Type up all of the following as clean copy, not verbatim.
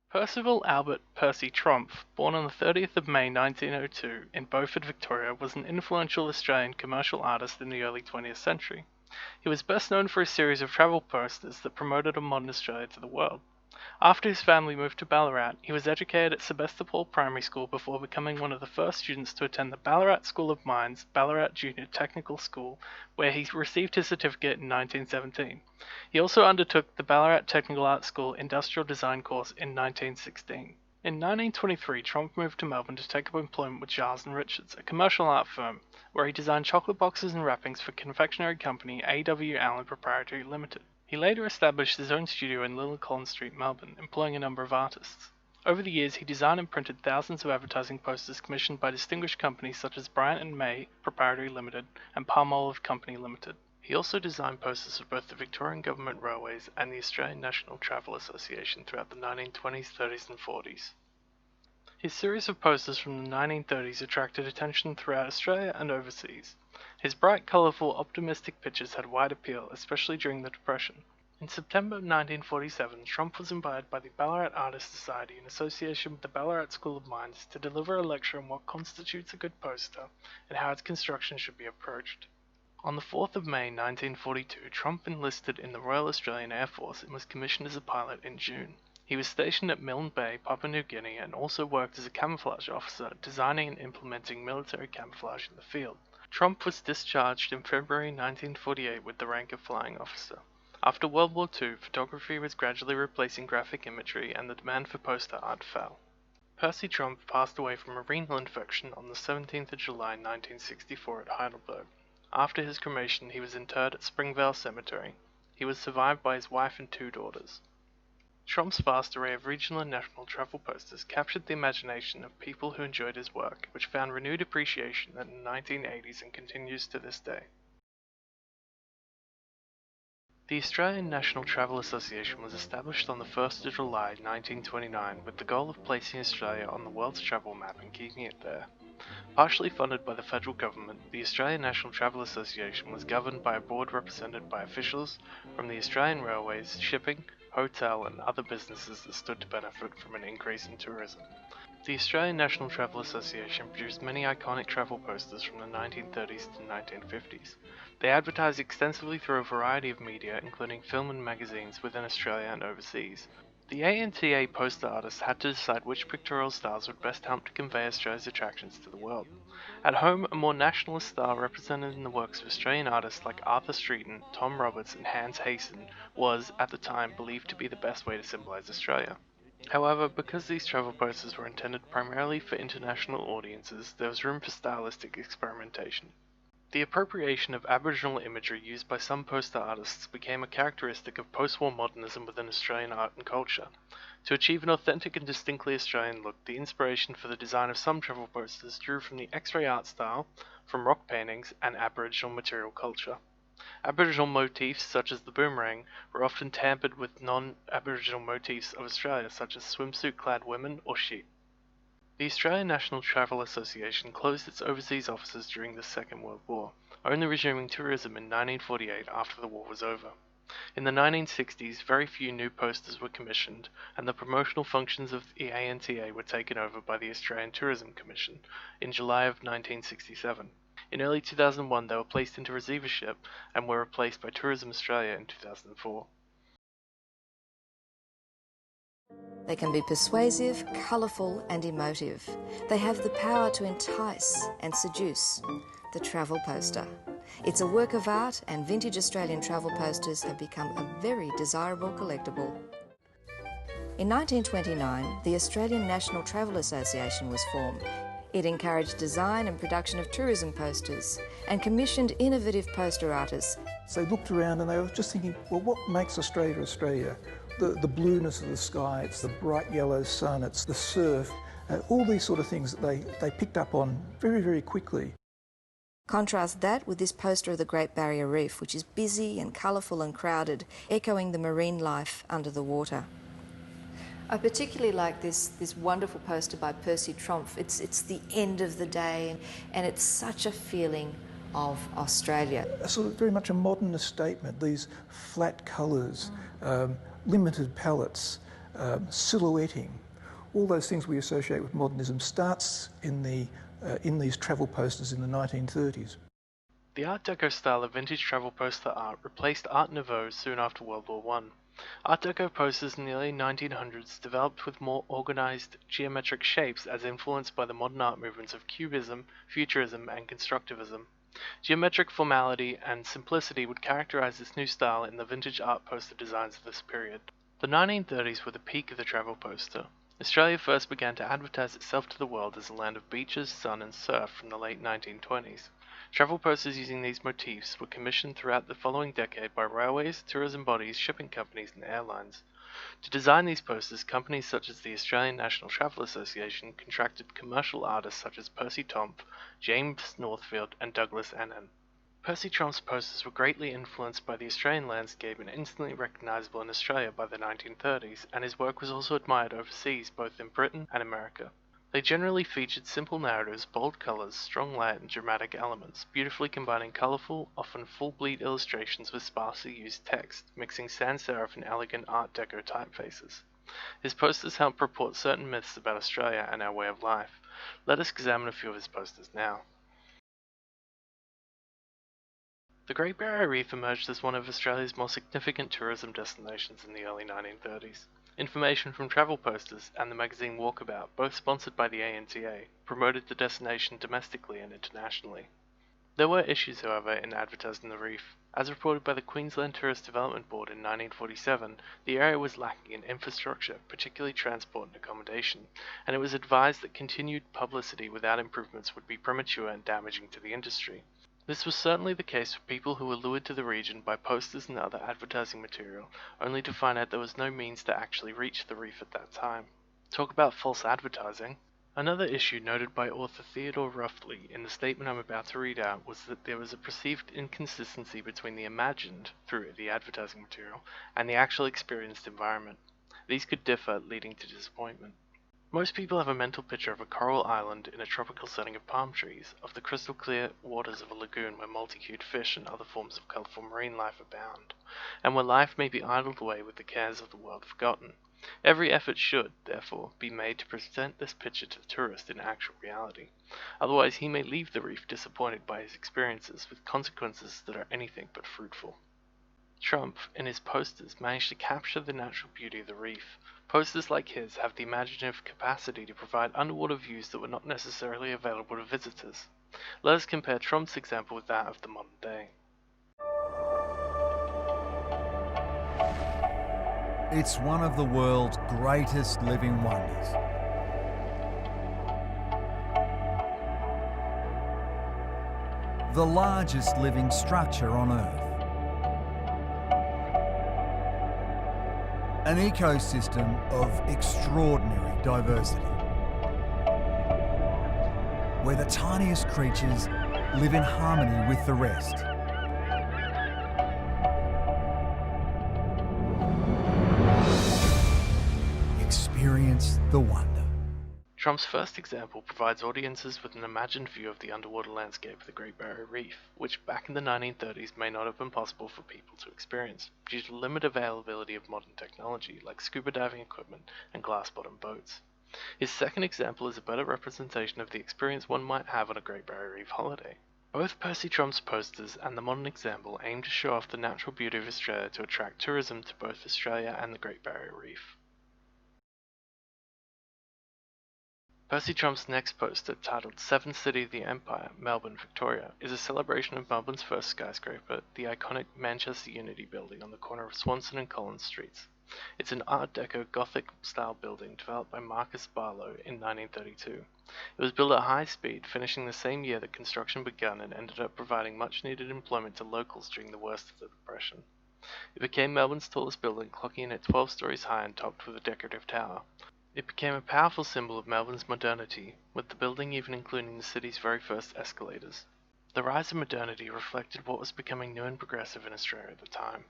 Percival Albert Percy Trompf, born on the 30th of May 1902 in Beaufort, Victoria, was an influential Australian commercial artist in the early 20th century. He was best known for a series of travel posters that promoted a modern Australia to the world. After his family moved to Ballarat, he was educated at Sebastopol Primary School before becoming one of the first students to attend the Ballarat School of Mines, Ballarat Junior Technical School, where he received his certificate in 1917. He also undertook the Ballarat Technical Arts School Industrial Design course in 1916. In 1923, Trompf moved to Melbourne to take up employment with Giles and Richards, a commercial art firm, where he designed chocolate boxes and wrappings for confectionery company A.W. Allen Proprietary Limited. He later established his own studio in Little Collins Street, Melbourne, employing a number of artists. Over the years, he designed and printed thousands of advertising posters commissioned by distinguished companies such as Bryant and May Proprietary Limited and Palmolive Company Limited. He also designed posters for both the Victorian Government Railways and the Australian National Travel Association throughout the 1920s, 30s and 40s. His series of posters from the 1930s attracted attention throughout Australia and overseas. His bright, colourful, optimistic pictures had wide appeal, especially during the Depression. In September 1947, Trompf was invited by the Ballarat Artists Society in association with the Ballarat School of Mines to deliver a lecture on what constitutes a good poster and how its construction should be approached. On the 4th of May 1942, Trompf enlisted in the Royal Australian Air Force and was commissioned as a pilot in June. He was stationed at Milne Bay, Papua New Guinea, and also worked as a camouflage officer, designing and implementing military camouflage in the field. Trompf was discharged in February 1948 with the rank of flying officer. After World War II, photography was gradually replacing graphic imagery and the demand for poster art fell. Percy Trompf passed away from a renal infection on the 17th of July 1964 at Heidelberg. After his cremation, he was interred at Springvale Cemetery. He was survived by his wife and 2 daughters. Trompf's vast array of regional and national travel posters captured the imagination of people who enjoyed his work, which found renewed appreciation in the 1980s and continues to this day. The Australian National Travel Association was established on the 1st of July 1929 with the goal of placing Australia on the world's travel map and keeping it there. Partially funded by the federal government, the Australian National Travel Association was governed by a board represented by officials from the Australian Railways, shipping, hotel and other businesses that stood to benefit from an increase in tourism. The Australian National Travel Association produced many iconic travel posters from the 1930s to 1950s. They advertised extensively through a variety of media, including film and magazines within Australia and overseas. The ANTA poster artists had to decide which pictorial styles would best help to convey Australia's attractions to the world. At home, a more nationalist style represented in the works of Australian artists like Arthur Streeton, Tom Roberts and Hans Hasten was, at the time, believed to be the best way to symbolise Australia. However, because these travel posters were intended primarily for international audiences, there was room for stylistic experimentation. The appropriation of Aboriginal imagery used by some poster artists became a characteristic of post-war modernism within Australian art and culture. To achieve an authentic and distinctly Australian look, the inspiration for the design of some travel posters drew from the X-ray art style, from rock paintings, and Aboriginal material culture. Aboriginal motifs, such as the boomerang, were often tampered with non-Aboriginal motifs of Australia, such as swimsuit-clad women or sheep. The Australian National Travel Association closed its overseas offices during the Second World War, only resuming tourism in 1948 after the war was over. In the 1960s, very few new posters were commissioned, and the promotional functions of the ANTA were taken over by the Australian Tourism Commission in July of 1967. In early 2001, they were placed into receivership and were replaced by Tourism Australia in 2004. They can be persuasive, colourful and emotive. They have the power to entice and seduce. The travel poster. It's a work of art, and vintage Australian travel posters have become a very desirable collectible. In 1929, the Australian National Travel Association was formed. It encouraged design and production of tourism posters and commissioned innovative poster artists. So they looked around and they were just thinking, well, what makes Australia Australia? The blueness of the sky, it's the bright yellow sun, it's the surf, all these sort of things that they picked up on very, very quickly. Contrast that with this poster of the Great Barrier Reef, which is busy and colourful and crowded, echoing the marine life under the water. I particularly like this wonderful poster by Percy Trompf. It's the end of the day, and it's such a feeling of Australia. Sort of very much a modernist statement, these flat colours, limited palettes, silhouetting, all those things we associate with modernism starts in these travel posters in the 1930s. The Art Deco style of vintage travel poster art replaced Art Nouveau soon after World War I. Art Deco posters in the early 1900s developed with more organized, geometric shapes as influenced by the modern art movements of Cubism, Futurism, and Constructivism. Geometric formality and simplicity would characterize this new style in the vintage art poster designs of this period. The 1930s were the peak of the travel poster. Australia first began to advertise itself to the world as a land of beaches, sun, and surf from the late 1920s. Travel posters using these motifs were commissioned throughout the following decade by railways, tourism bodies, shipping companies, and airlines. To design these posters, companies such as the Australian National Travel Association contracted commercial artists such as Percy Trompf, James Northfield, and Douglas Annan. Percy Trompf's posters were greatly influenced by the Australian landscape and instantly recognisable in Australia by the 1930s, and his work was also admired overseas both in Britain and America. They generally featured simple narratives, bold colours, strong light, and dramatic elements, beautifully combining colourful, often full-bleed illustrations with sparsely used text, mixing sans serif and elegant Art Deco typefaces. His posters help purport certain myths about Australia and our way of life. Let us examine a few of his posters now. The Great Barrier Reef emerged as one of Australia's more significant tourism destinations in the early 1930s. Information from travel posters and the magazine Walkabout, both sponsored by the ANTA, promoted the destination domestically and internationally. There were issues, however, in advertising the reef. As reported by the Queensland Tourist Development Board in 1947, the area was lacking in infrastructure, particularly transport and accommodation, and it was advised that continued publicity without improvements would be premature and damaging to the industry. This was certainly the case for people who were lured to the region by posters and other advertising material, only to find out there was no means to actually reach the reef at that time. Talk about false advertising. Another issue noted by author Theodore Roughly in the statement I'm about to read out was that there was a perceived inconsistency between the imagined, through the advertising material, and the actual experienced environment. These could differ, leading to disappointment. Most people have a mental picture of a coral island in a tropical setting of palm trees, of the crystal clear waters of a lagoon where multi-hued fish and other forms of colourful marine life abound, and where life may be idled away with the cares of the world forgotten. Every effort should, therefore, be made to present this picture to the tourist in actual reality. Otherwise he may leave the reef disappointed by his experiences, with consequences that are anything but fruitful. Trompf, in his posters, managed to capture the natural beauty of the reef. Posters like his have the imaginative capacity to provide underwater views that were not necessarily available to visitors. Let us compare Trompf's example with that of the modern day. It's one of the world's greatest living wonders. The largest living structure on Earth. An ecosystem of extraordinary diversity, where the tiniest creatures live in harmony with the rest. Experience the wonder. Trompf's first example provides audiences with an imagined view of the underwater landscape of the Great Barrier Reef, which back in the 1930s may not have been possible for people to experience, due to limited availability of modern technology like scuba diving equipment and glass-bottom boats. His second example is a better representation of the experience one might have on a Great Barrier Reef holiday. Both Percy Trompf's posters and the modern example aim to show off the natural beauty of Australia to attract tourism to both Australia and the Great Barrier Reef. Percy Trompf's next poster, titled Seventh City of the Empire, Melbourne, Victoria, is a celebration of Melbourne's first skyscraper, the iconic Manchester Unity building on the corner of Swanston and Collins Streets. It's an Art Deco Gothic-style building developed by Marcus Barlow in 1932. It was built at high speed, finishing the same year that construction began, and ended up providing much-needed employment to locals during the worst of the Depression. It became Melbourne's tallest building, clocking in at 12 stories high and topped with a decorative tower. It became a powerful symbol of Melbourne's modernity, with the building even including the city's very first escalators. The rise of modernity reflected what was becoming new and progressive in Australia at the time.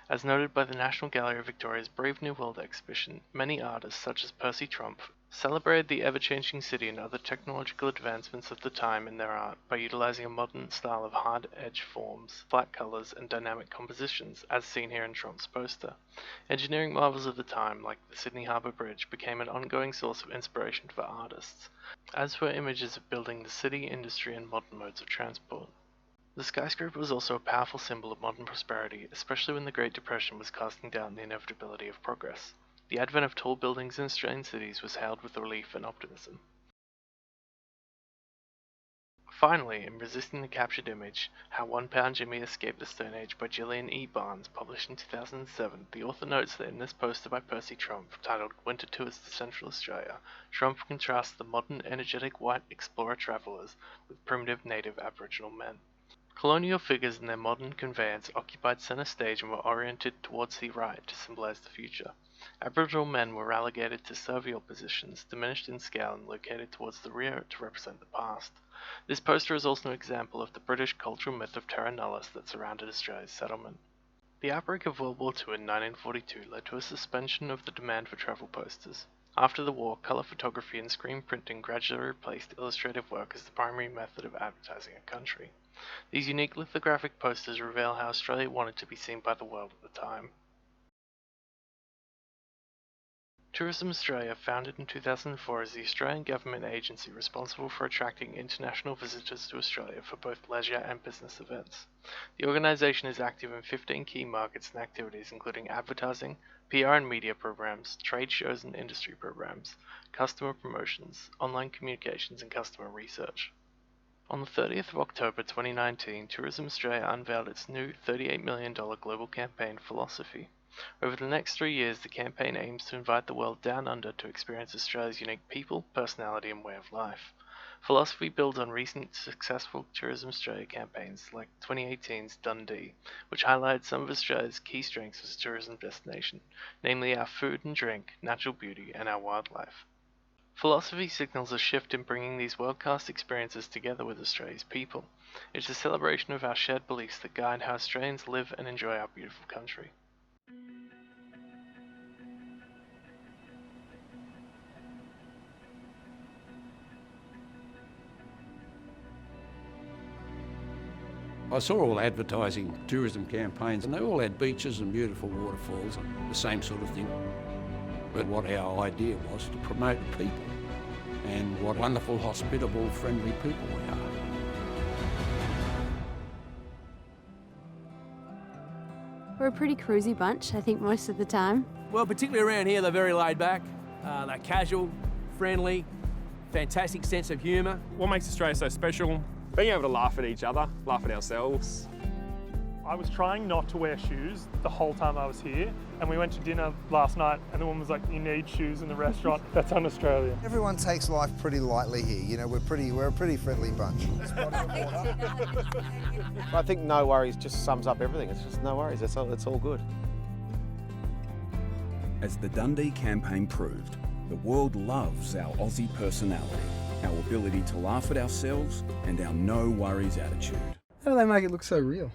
As noted by the National Gallery of Victoria's Brave New World exhibition, many artists, such as Percy Trompf, celebrated the ever-changing city and other technological advancements of the time in their art by utilizing a modern style of hard-edge forms, flat colors, and dynamic compositions, as seen here in Trompf's poster. Engineering marvels of the time, like the Sydney Harbour Bridge, became an ongoing source of inspiration for artists, as were images of building the city, industry, and modern modes of transport. The skyscraper was also a powerful symbol of modern prosperity, especially when the Great Depression was casting down the inevitability of progress. The advent of tall buildings in Australian cities was hailed with relief and optimism. Finally, in Resisting the Captured Image, How One-Pound Jimmy Escaped the Stone Age by Gillian E. Barnes, published in 2007, the author notes that in this poster by Percy Trompf, titled Winter Tours to Central Australia, Trompf contrasts the modern, energetic white explorer travellers with primitive native Aboriginal men. Colonial figures in their modern conveyance occupied centre stage and were oriented towards the right to symbolize the future. Aboriginal men were relegated to servile positions, diminished in scale and located towards the rear to represent the past. This poster is also an example of the British cultural myth of terra nullius that surrounded Australia's settlement. The outbreak of World War II in 1942 led to a suspension of the demand for travel posters. After the war, colour photography and screen printing gradually replaced illustrative work as the primary method of advertising a country. These unique lithographic posters reveal how Australia wanted to be seen by the world at the time. Tourism Australia, founded in 2004, is the Australian government agency responsible for attracting international visitors to Australia for both leisure and business events. The organisation is active in 15 key markets and activities including advertising, PR and media programs, trade shows and industry programs, customer promotions, online communications and customer research. On the 30th of October 2019, Tourism Australia unveiled its new $38 million global campaign, Philosophy. Over the next 3 years, the campaign aims to invite the world down under to experience Australia's unique people, personality and way of life. Philosophy builds on recent successful Tourism Australia campaigns like 2018's Dundee, which highlighted some of Australia's key strengths as a tourism destination, namely our food and drink, natural beauty and our wildlife. Philosophy signals a shift in bringing these world-class experiences together with Australia's people. It's a celebration of our shared beliefs that guide how Australians live and enjoy our beautiful country. I saw all advertising tourism campaigns and they all had beaches and beautiful waterfalls and the same sort of thing. But what our idea was to promote the people and what wonderful, hospitable, friendly people we are. We're a pretty cruisy bunch, I think, most of the time. Well, particularly around here, they're very laid back, they're casual, friendly, fantastic sense of humour. What makes Australia so special? Being able to laugh at each other, laugh at ourselves. I was trying not to wear shoes the whole time I was here, and we went to dinner last night and the woman was like, you need shoes in the restaurant. That's un-Australian. Everyone takes life pretty lightly here. You know, we're a pretty friendly bunch. I think no worries just sums up everything. It's just no worries, it's all good. As the Dundee campaign proved, the world loves our Aussie personality, our ability to laugh at ourselves and our no worries attitude. How do they make it look so real?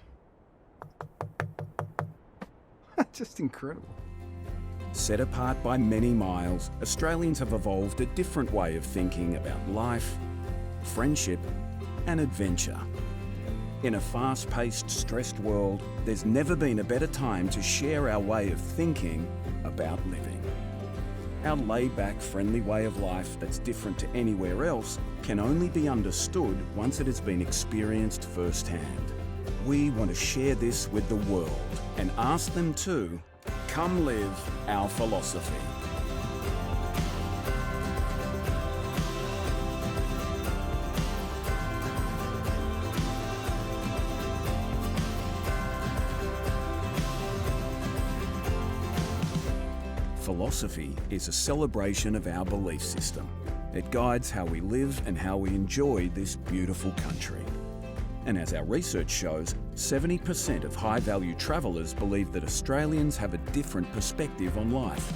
Just incredible. Set apart by many miles, Australians have evolved a different way of thinking about life, friendship and adventure. In a fast-paced, stressed world, there's never been a better time to share our way of thinking about living. Our laid-back, friendly way of life that's different to anywhere else can only be understood once it has been experienced firsthand. We want to share this with the world and ask them to come live our philosophy. Philosophy is a celebration of our belief system. It guides how we live and how we enjoy this beautiful country. And as our research shows, 70% of high-value travellers believe that Australians have a different perspective on life.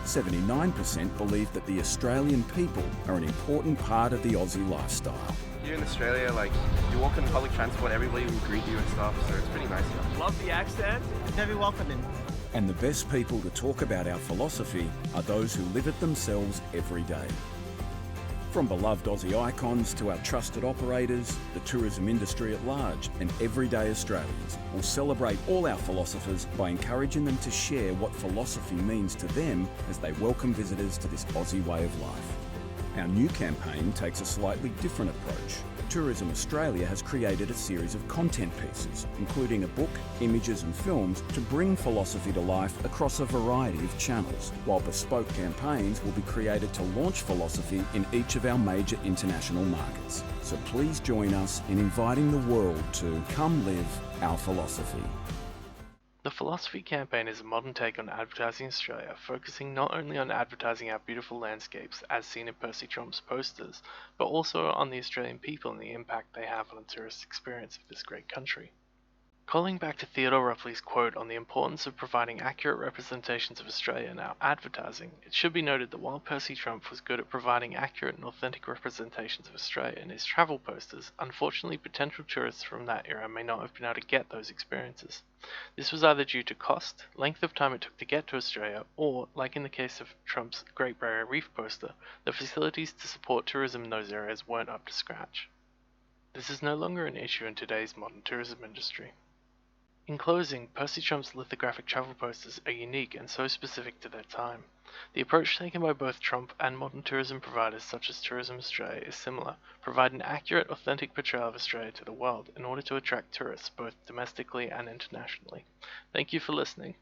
79% believe that the Australian people are an important part of the Aussie lifestyle. Here in Australia, like, you walk on public transport, everybody will greet you and stuff, so it's pretty nice here. Love the accent. Very welcoming. And the best people to talk about our philosophy are those who live it themselves every day. From beloved Aussie icons to our trusted operators, the tourism industry at large and everyday Australians will celebrate all our philosophers by encouraging them to share what philosophy means to them as they welcome visitors to this Aussie way of life. Our new campaign takes a slightly different approach. Tourism Australia has created a series of content pieces, including a book, images and films to bring philosophy to life across a variety of channels, while bespoke campaigns will be created to launch philosophy in each of our major international markets. So please join us in inviting the world to come live our philosophy. The Philosophy campaign is a modern take on advertising Australia, focusing not only on advertising our beautiful landscapes as seen in Percy Trompf's posters, but also on the Australian people and the impact they have on a tourist experience of this great country. Calling back to Theodore Ruffley's quote on the importance of providing accurate representations of Australia in our advertising, it should be noted that while Percy Trompf was good at providing accurate and authentic representations of Australia in his travel posters, unfortunately potential tourists from that era may not have been able to get those experiences. This was either due to cost, length of time it took to get to Australia, or, like in the case of Trompf's Great Barrier Reef poster, the facilities to support tourism in those areas weren't up to scratch. This is no longer an issue in today's modern tourism industry. In closing, Percy Trompf's lithographic travel posters are unique and so specific to their time. The approach taken by both Trompf and modern tourism providers such as Tourism Australia is similar, provide an accurate, authentic portrayal of Australia to the world in order to attract tourists both domestically and internationally. Thank you for listening.